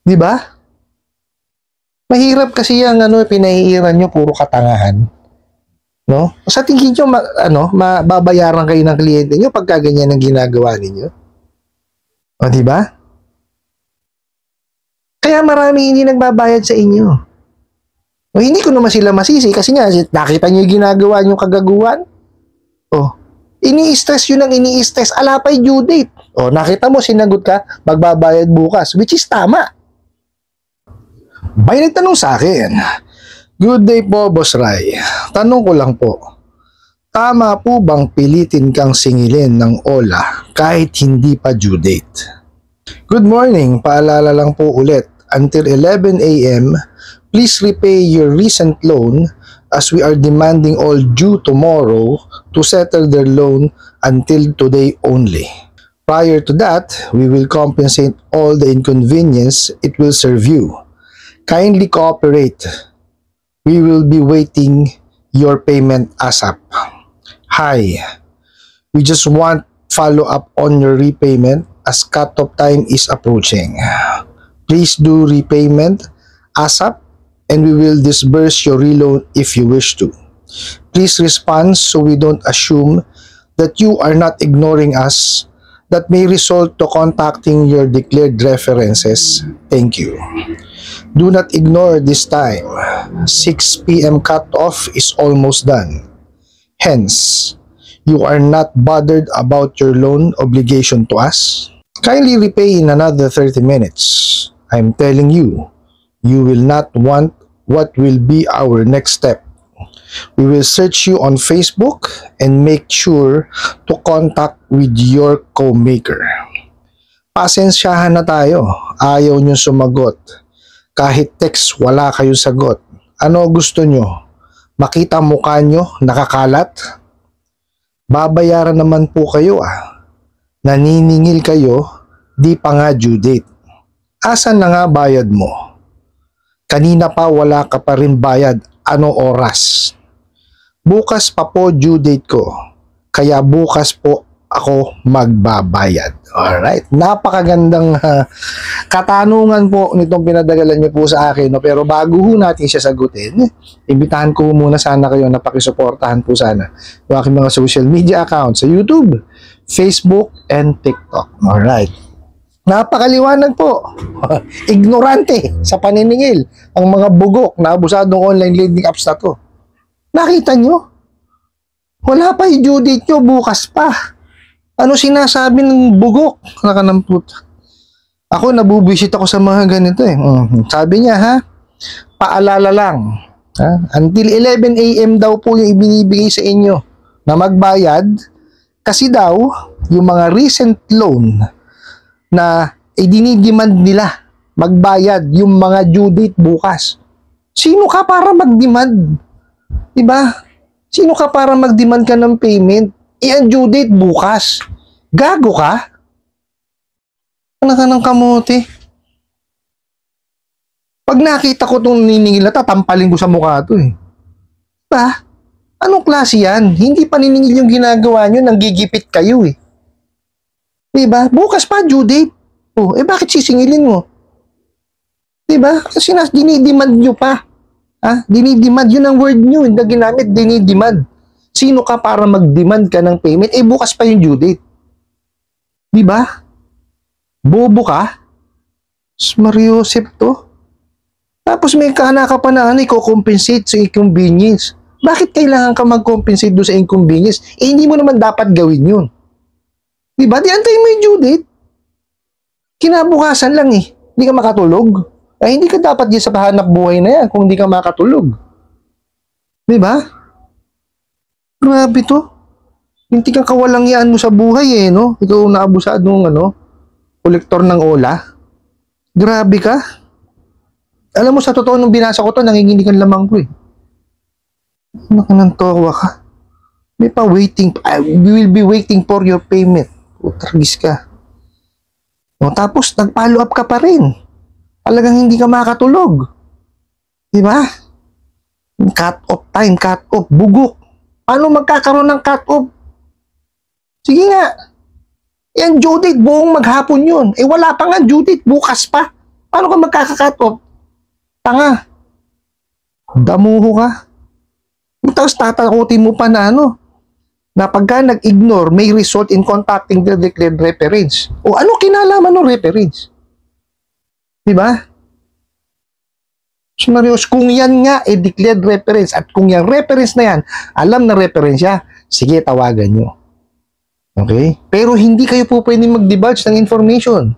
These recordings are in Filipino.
Di ba? Mahirap kasi yung pinahihiran nyo, puro katangahan. No? Sa tingin nyo, mababayaran kayo ng kliyente nyo pagka ganyan ang ginagawa ninyo. O, di ba? Kaya marami hindi nagbabayad sa inyo. O, hindi ko naman sila masisi kasi nga, nakita nyo yung ginagawa nyo kagaguhan. O, ini-stress yun ang ini-stress. Alapay due date. O, nakita mo, sinagot ka, magbabayad bukas, which is tama. May nagtanong sa akin, "Good day po, Boss Ray. Tanong ko lang po, tama po bang pilitin kang singilin ng OLA kahit hindi pa due date?" Good morning, paalala lang po ulit, until 11 a.m., please repay your recent loan as we are demanding all due tomorrow to settle their loan until today only. Prior to that, we will compensate all the inconvenience it will serve you. Kindly cooperate. We will be waiting your payment ASAP. Hi. We just want follow-up on your repayment as cut-off time is approaching. Please do repayment ASAP and we will disburse your reloan if you wish to. Please respond so we don't assume that you are not ignoring us. That may result to contacting your declared references. Thank you. Do not ignore this time. 6 p.m. cut-off is almost done. Hence, you are not bothered about your loan obligation to us. Kindly repay in another 30 minutes. I'm telling you, you will not want what will be our next step. We will search you on Facebook and make sure to contact with your co-maker. Pasensyahan na tayo. Ayaw nyo sumagot. Kahit text, wala kayong sagot. Ano gusto nyo? Makita mukha nyo, nakakalat? Babayaran naman po kayo Naniningil kayo, di pa nga due date. Asan na nga bayad mo? Kanina pa wala ka pa rin bayad. Ano oras? Bukas pa po due date ko. Kaya bukas po ako magbabayad. Alright. Napakagandang katanungan po nitong pinadagalan niyo po sa akin. No? Pero bago ho natin siya sagutin, imbitahan ko muna sana kayo na pakisuportahan po sana yung aking mga social media accounts sa YouTube, Facebook, and TikTok. Alright. Napakaliwanag po. Ignorante sa paniningil ang mga bugok na abusadong online lending apps na to. Nakita nyo? Wala pa yung due date nyo, bukas pa. Ano sinasabi ng bugok? Nakanamput. Ako, nabubisit ako sa mga ganito Sabi niya, paalala lang. Until 11 a.m. daw po yung ibinibigay sa inyo na magbayad. Kasi daw, yung mga recent loan na dinidemand nila magbayad yung mga due date bukas. Sino ka para mag-demand? Diba? Sino ka para mag-demand ka ng payment? Ang due date bukas. Gago ka? Ano ka ng kamote? Pag nakita ko itong niningil na tatampalin ko sa mukha ito Diba? Anong klase yan? Hindi pa niningil yung ginagawa nyo, nanggigipit kayo Diba? Bukas pa due date. Bakit sisingilin mo? Diba? Kasi dinidemand nyo pa. Dinidemand, yun ang word nyo, hindi ginamit, dinidemand. Sino ka para mag-demand ka ng payment? Bukas pa yung due date. Diba? Bobo ka? Mariosep to. Tapos may kana ka pa na i-compensate sa inconvenience. Bakit kailangan ka mag-compensate doon sa inconvenience? Hindi mo naman dapat gawin yun. Diba? Di antayin mo yung due date. Kinabukasan lang Hindi ka makatulog. Hindi ka dapat din sa hanap buhay na yan kung hindi ka makatulog. Diba? Grabe to. Hindi ka kawalang yan mo sa buhay no? Ikaw naabusad nung kolektor ng OLA. Grabe ka. Alam mo, sa totoo nung binasa ko to, nanginginig ang lamang ko Nakanantawa ka. May pa waiting. We will be waiting for your payment. Utragis ka. Tapos nag-follow up ka pa rin. Talagang hindi ka makatulog. Diba? Cut-off time, cut-off, bugok. Paano magkakaroon ng cut-off? Sige nga. Yan due date, buong maghapon yun. Wala pa nga due date, bukas pa. Paano ka magkaka-cut off? Tanga. Damuho ka. Tapos tatakutin mo pa na na pagka nag-ignore, may result in contacting the declared reference. O ano kinalaman ng reference? Diba? So, Marios, kung yan nga declared reference at kung yung reference na yan, alam na reference siya, sige, tawagan nyo. Okay? Pero hindi kayo po pwedeng mag-divulge ng information.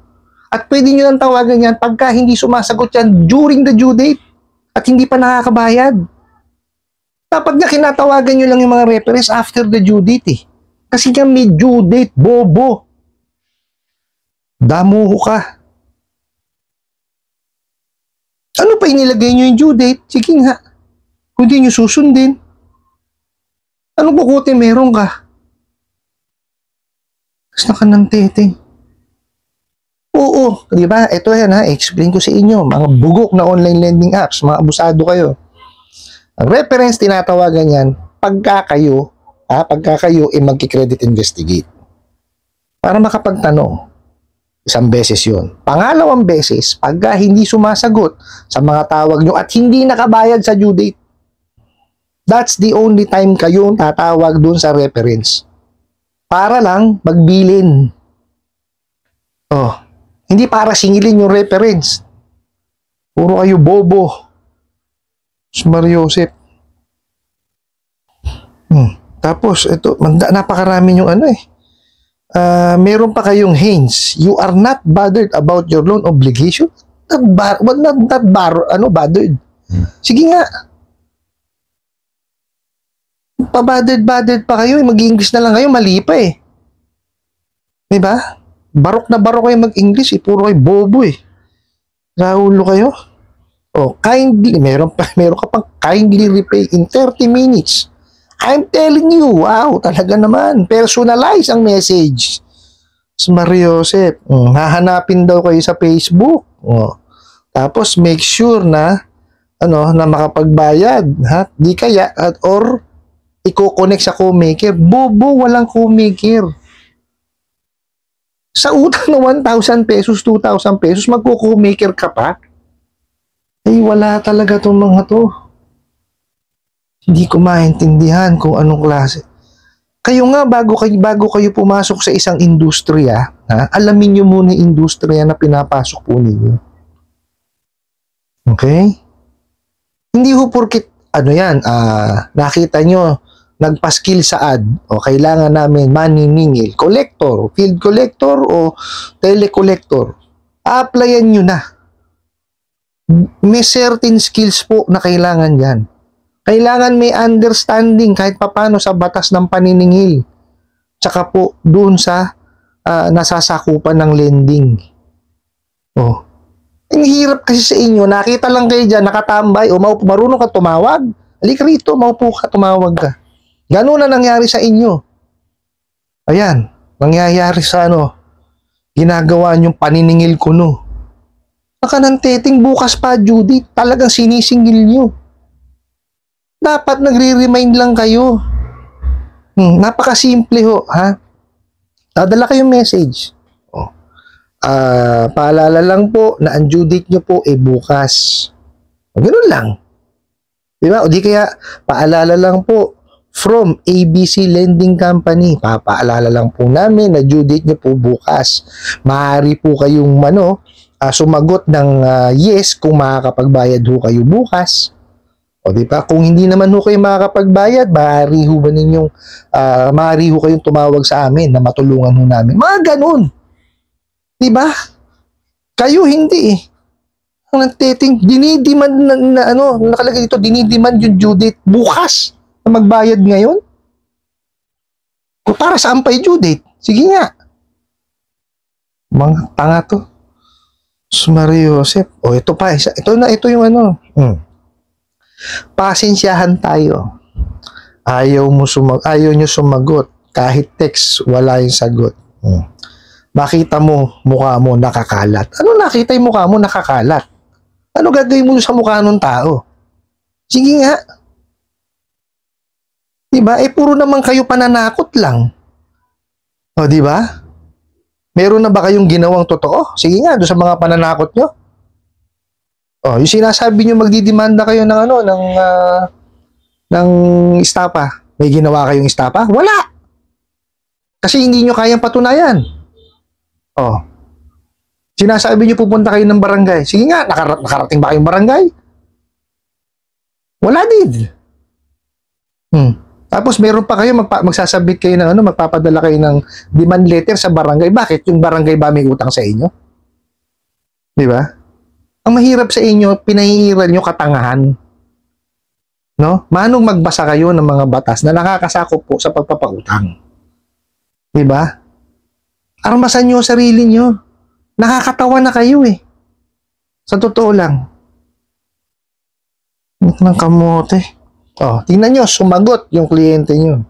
At pwede nyo lang tawagan yan pagka hindi sumasagot yan during the due date at hindi pa nakakabayad. Dapat nga kinatawagan nyo lang yung mga reference after the due date eh. Kasi nga may due date, bobo. Damuho ka. Ano pa inilagay nyo yung due date? Sige nga. Kung di nyo susundin. Ano bukuti meron ka? Tapos nakananteteng. Oo, di ba? Ito yan ha, explain ko sa inyo. Mga bugok na online lending apps, mga abusado kayo. Ang reference tinatawagan yan pagka kayo magki-credit investigate. Para makapagtanong. Isang beses yun. Pangalawang beses, pagka hindi sumasagot sa mga tawag nyo at hindi nakabayad sa due date, that's the only time kayo tatawag dun sa reference. Para lang magbilin. Oh, hindi para singilin yung reference. Puro kayo bobo. Mariosep. Tapos, ito, napakarami yung meron pa kayong hints. You are not bothered about your loan obligation? Bothered? Sige nga. Pa-bothered pa kayo. Mag-English na lang kayo. Mali pa eh. Diba? Barok na barok kayo mag-English eh. Puro kayo bobo eh. Raulo kayo. Oh, kindly. Meron ka pang kindly repay in 30 minutes. I'm telling you, wow, talaga naman. Personalize ang message. Mariosep, hahanapin daw kayo sa Facebook. Tapos make sure na na makapagbayad, ha? Di kaya or i-connect sa co-maker. Bobo, walang co-maker. Sa utang na 1,000 pesos, 2,000 pesos, magko-co-maker ka pa? Ay, wala talaga tong mga to. Hindi ko maintindihan kung anong klase. Kayo nga, bago kayo pumasok sa isang industriya, alamin nyo muna yung industriya na pinapasok po ninyo. Okay? Hindi ho porkit, nakita nyo, nagpa-skill sa ad, o kailangan namin maniningil, collector, field collector, o telecollector. A-applyan nyo na. May certain skills po na kailangan yan. Kailangan may understanding kahit papano sa batas ng paniningil. Tsaka po doon sa nasasakupan ng lending. Oh. Ang hirap kasi sa inyo. Nakita lang kayo dyan, nakatambay. O marunong ka tumawag. Halika rito, maupo ka, tumawag ka. Ganun na nangyari sa inyo. Ayan, nangyayari sa ginagawa niyong paniningil kuno. Nakananteting bukas pa, Judy. Talagang sinisingil niyo. Dapat nagre-remind lang kayo. Napakasimple ho, ha? Dadala kayong message. Paalala lang po na ang due date nyo po bukas. Ganun lang. Diba? O di kaya, paalala lang po from ABC Lending Company. Papaalala lang po namin na due date nyo po bukas. Maaari po kayong sumagot ng yes kung makakapagbayad ho kayo bukas. O di ba? Kung hindi naman ho kayo makakapagbayad, maaari ho kayong tumawag sa amin na matulungan ho namin. Mga ganun. Di ba? Kayo hindi eh. Ang nagtiting, dinidiman nakalagay dito, dinidiman yung due date bukas na magbayad ngayon. Para saan pa yung due date? Sige nga. Mga tanga to. Mariosep. O ito pa, ito yung pasensyahan tayo. Ayaw nyo sumagot. Kahit text, wala yung sagot. Makita mo, mukha mo nakakalat. Ano nakita yung mukha mo nakakalat? Ano gagawin mo sa mukha ng tao? Sige nga. Diba? Puro naman kayo pananakot lang. O, diba? Meron na ba kayong ginawang totoo? Sige nga, doon sa mga pananakot nyo. Oh, yung sinasabi nyo magdidemanda kayo ng ano, ng istapa. May ginawa kayong istapa? Wala. Kasi hindi nyo kayang patunayan. Oh. Sinasabi nyo pupunta kayo ng barangay. Sige nga, nakarating ba kayong barangay? Wala din. Tapos meron pa kayo, magsasabit kayo ng ano, magpapadala kayo ng demand letter sa barangay. Bakit? Yung barangay ba may utang sa inyo? Di ba? Ang mahirap sa inyo, pinahihiran nyo katangahan. No? Manong magbasa kayo ng mga batas na nakakasakop po sa pagpapautang. Di ba? Armasan nyo sarili nyo. Nakakatawa na kayo eh. Sa totoo lang. Ng kamote. Oh, tingnan nyo, sumagot yung kliyente nyo.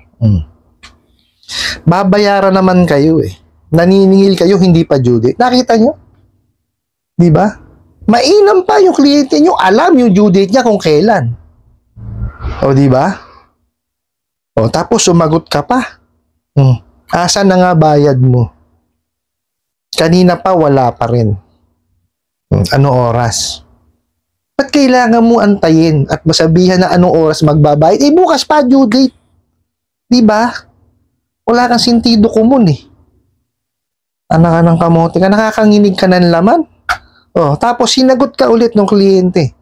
Babayaran naman kayo eh. Naniningil kayo, hindi pa due date. Nakita nyo? Di ba? Mainam pa yung kliyente nyo. Alam yung due date niya kung kailan. O, di ba? O, tapos sumagot ka pa. Asa na nga bayad mo? Kanina pa wala pa rin. Ano oras? Ba't kailangan mo antayin at masabihan na anong oras magbabayad? Eh, bukas pa due date. Di ba? Wala kang sentido kumun eh. Anak ka ng kamote ka, nakakanginig ka ng laman. Oh, tapos sinagot ka ulit ng kliyente.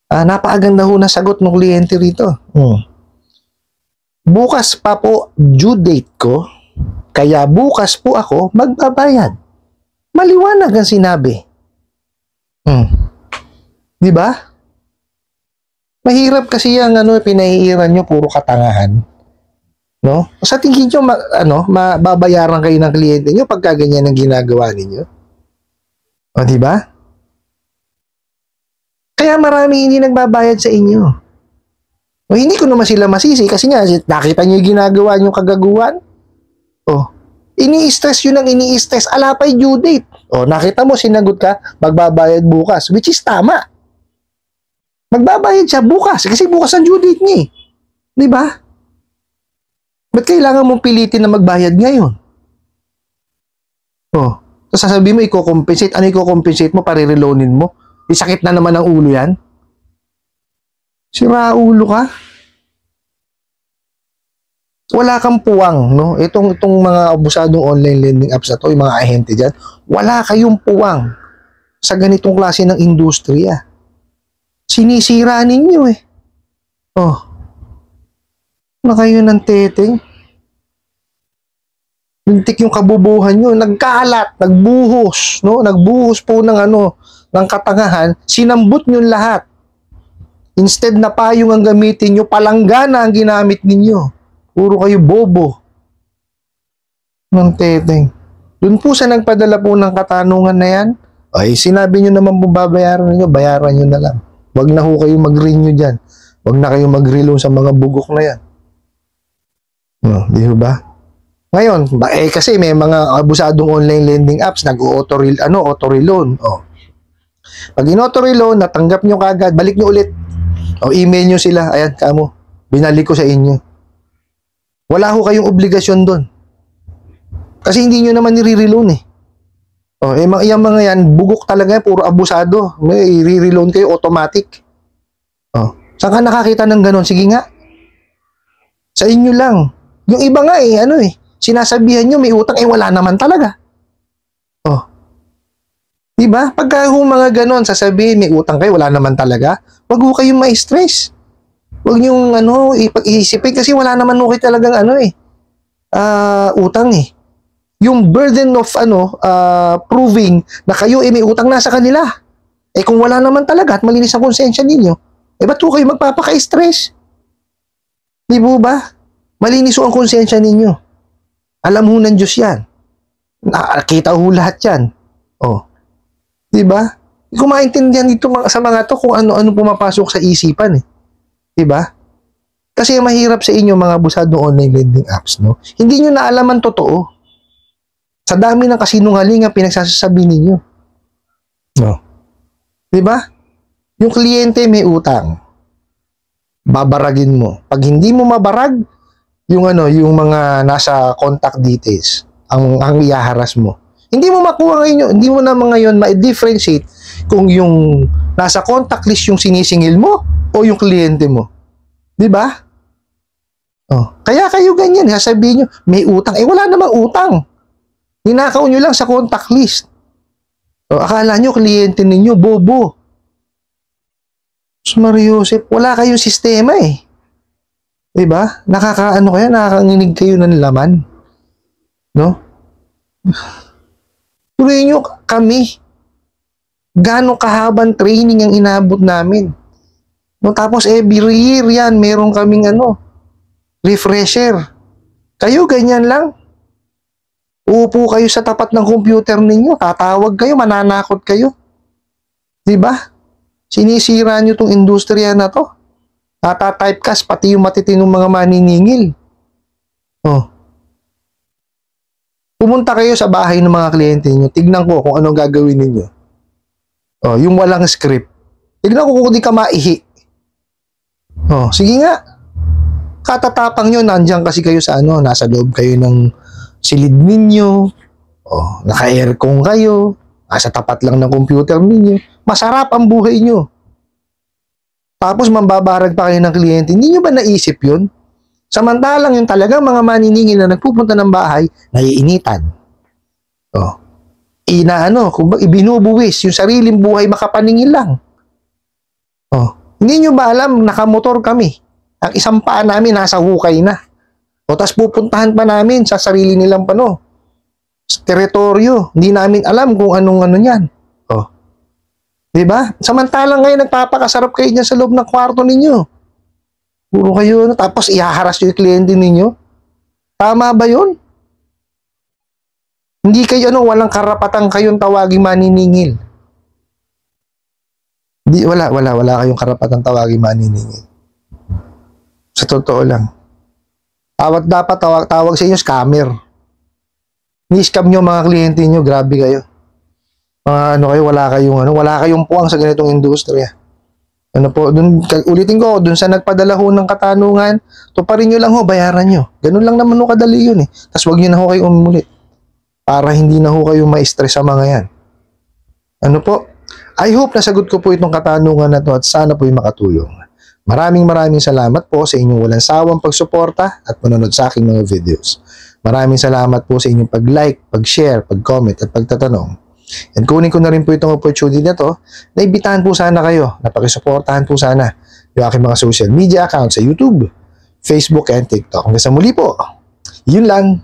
Napakaganda ho na sagot ng kliyente rito. Bukas pa po due date ko, kaya bukas po ako magbabayad. Maliwanag ang sinabi. Di ba? Mahirap kasi yung pinahihiran nyo, puro katangahan. No? Sa tingin nyo, mababayaran kayo ng kliyente nyo pagka ganyan ang ginagawa ninyo. O, di ba? Kaya marami hindi nagbabayad sa inyo. O, hindi ko naman sila masisi kasi nga, nakita nyo yung ginagawa nyo kagaguhan. O, ini-stress yun ang ini-stress. Alapay due date. O, nakita mo, sinagot ka, magbabayad bukas. Which is tama. Magbabayad siya bukas. Kasi bukas ang due date niya eh. Di ba? Ba't kailangan mong pilitin na magbayad ngayon? O, so sasabihin mo, i-compensate. Ano i-compensate mo? Pare-reloanin mo? Isakit na naman ang ulo yan? Sira ulo ka? Wala kang puwang, no? Itong mga abusadong online lending apps na to, yung mga ahente dyan, wala kayong puwang sa ganitong klase ng industriya. Sinisira ninyo eh. Oh. Na kayo ng teteng. Lintik yung kabubuhan nyo. Nagkalat, nagbuhos, no? Nagbuhos po ng katangahan, sinambot nyo lahat. Instead na payong ang gamitin nyo, palanggana ang ginamit ninyo. Puro kayo bobo. Ng teteng. Doon po sa nagpadala po ng katanungan na yan, ay sinabi nyo naman po babayaran nyo, bayaran nyo na lang. Wag na ho kayo mag-renew dyan. Wag na kayo mag-reloan sa mga bugok na yan. No, di ba? Ngayon, kasi may mga abusadong online lending apps, auto-reloan. Oh. Pag in-auto-reloan, natanggap nyo kagad, balik nyo ulit. O, email nyo sila. Ayan, kamo, binalik ko sa inyo. Wala ho kayong obligasyon doon. Kasi hindi nyo naman nire-reloan eh. O, yung mga yan, bugok talaga yan, puro abusado. May i-reloan kayo, automatic. O, saan ka nakakita ng ganon? Sige nga. Sa inyo lang. Yung iba nga sinasabihan nyo may utang, wala naman talaga. O, diba? Pagka mga ganon, sasabihin may utang kayo, wala naman talaga, wag ho kayong ma-stress. Wag niyong ipag-iisipin kasi wala naman ho kayo talagang utang eh. Yung burden of proving na kayo may utang nasa kanila. Kung wala naman talaga at malinis ang konsensya ninyo, ba't ho kayo magpapaka-stress? Di po ba? Malinis ho ang konsensya ninyo. Alam ho ng Diyos yan. Nakakita ho lahat yan. Oh. Di ba? Kung maintindihan dito sa mga to kung ano-ano pumapasok sa isipan eh. Diba? Kasi mahirap sa inyo mga abusadong online lending apps, no? Hindi nyo naalaman totoo. Sa dami ng kasinungalingan pinagsasabi ninyo. No? Diba? Yung kliyente may utang. Babaragin mo. Pag hindi mo mabarag, yung mga nasa contact details, ang iaharas mo. Hindi mo makuha ngayon, hindi mo na ngayon ma-differentiate kung yung Nasa contact list yung sinisingil mo o yung kliyente mo? Di ba? Oh, kaya kayo ganyan, sasabihin nyo, may utang. Wala namang utang. Ninakaw nyo lang sa contact list. O, akala nyo, kliyente ninyo, bobo. Mariusip, wala kayong sistema eh. Diba? Nakakaano kayo, nakakanginig kayo ng laman. No? Tuloy nyo kami. Gano'ng kahabang training ang inabot namin. No, tapos every year yan, meron kaming refresher. Kayo, ganyan lang. Uupo kayo sa tapat ng computer ninyo, tatawag kayo, mananakot kayo. Diba? Sinisira nyo tong industriya na to. Nata-typecast pati yung matitinong mga maniningil. Oh. Pumunta kayo sa bahay ng mga kliyente niyo. Tignan ko kung anong gagawin ninyo. Oh, yung walang script. Tignan ko kung di ka maihi. Oh, sige nga. Katatapang nyo, nandiyan kasi kayo sa nasa loob kayo ng silid ninyo. Oh, naka-aircon kayo. Nasa tapat lang ng computer ninyo. Masarap ang buhay nyo. Tapos mambabarag pa kayo ng kliyente. Hindi nyo ba naisip yun? Samantalang yung talagang mga maniningil na nagpupunta ng bahay, naiinitan. Oh. Ibinubuwis yung sariling buhay makapaningil lang. Oh. Hindi nyo ba alam, nakamotor kami. Ang isang paa namin nasa hukay na. O tas pupuntahan pa namin sa sarili nilang teritoryo. Hindi namin alam kung anong yan. Oh. Diba? Samantalang ngayon nagpapakasarap kayo dyan sa loob ng kwarto ninyo. Puro kayo, tapos ihaharas yung kliyente ninyo. Tama ba yun? Hindi kayo walang karapatan kayong tawaging maniningil. Wala kayong karapatan tawaging maniningil. Sa totoo lang. Dapat tawag sa inyo scammer. Ni-scam nyo mga kliyente nyo, grabe kayo. Wala kayong puwang sa ganitong industriya. Ulitin ko, dun sa nagpadala ho ng katanungan, tuparin nyo lang bayaran nyo. Ganun lang naman kadali yun eh. Tapos wag nyo na kayo umulit. Para hindi na kayo ma-stress sa mga yan. I hope nasagot ko po itong katanungan na to at sana po makatulong. Maraming salamat po sa inyong walang sawang pagsuporta at panonood sa aking mga videos. Maraming salamat po sa inyong pag-like, pag-share, pag-comment at pagtatanong. And kunin ko na rin po itong opportunity na to, naibitahan po sana kayo, napakisuportahan po sana yung aking mga social media accounts sa YouTube, Facebook, and TikTok. Hanggang sa muli po, yun lang.